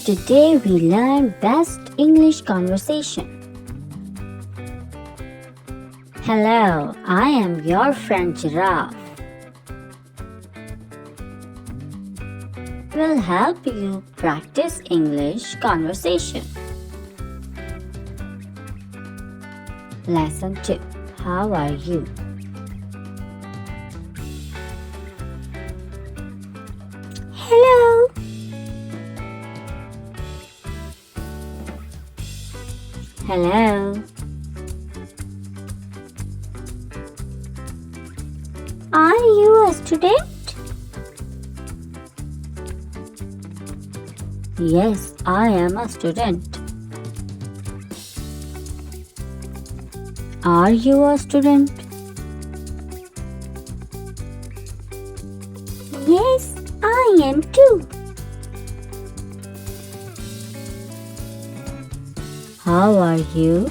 Today we learn best English conversation. Hello, I am your friend Giraffe. Will help you practice English conversation. Lesson 2. How are you? Hello. Hello. Are you a student? Yes, I am a student. Are you a student? Yes, I am too. How are you?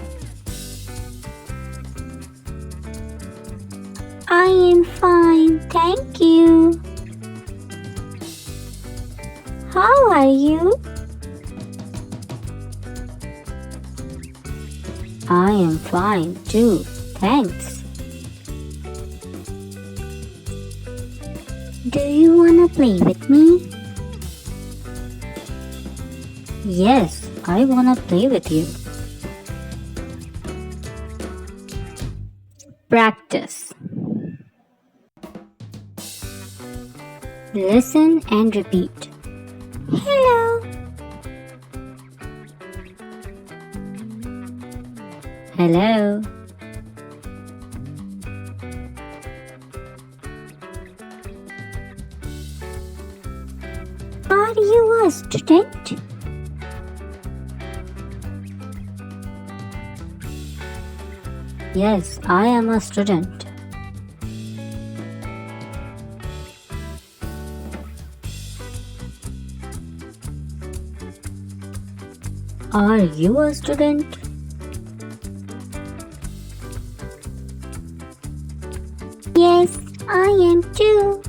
I am fine, thank you. How are you? I am fine too, thanks. Do you wanna play with me? Yes, I wanna play with you. Practice. Listen and repeat. Hello. Hello. Are you a student? Yes, I am a student. Are you a student? Yes, I am too.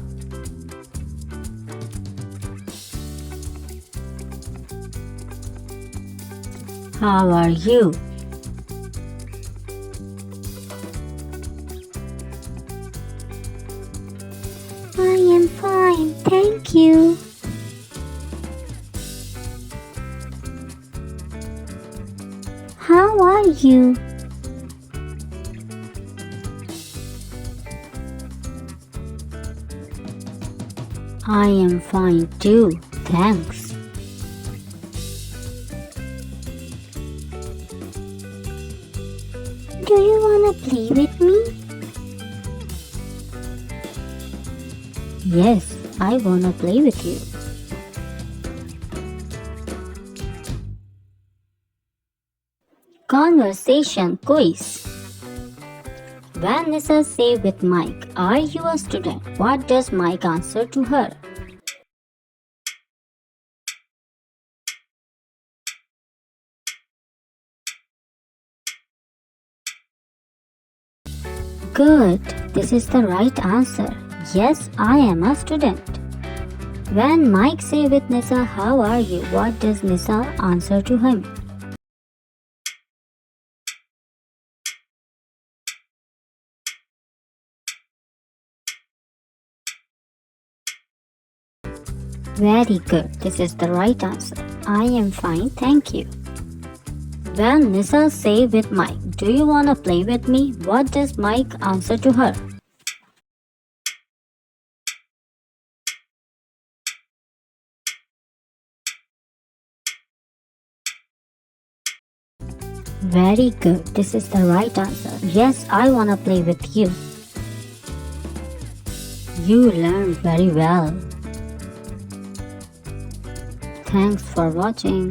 How are you? I am fine, thank you. How are you? I am fine too, thanks. Do you wanna play with me? Yes, I wanna play with you. Conversation quiz. When Nisa say with Mike, "Are you a student?" What does Mike answer to her? Good, this is the right answer. Yes, I am a student. When Mike say with Nisa, "How are you?" What does Nisa answer to him? Very good, this is the right answer. I am fine, thank you. When Nisa say with Mike, "Do you wanna play with me?" What does Mike answer to her? Very good, this is the right answer. Yes, I wanna play with you. You learned very well. Thanks for watching.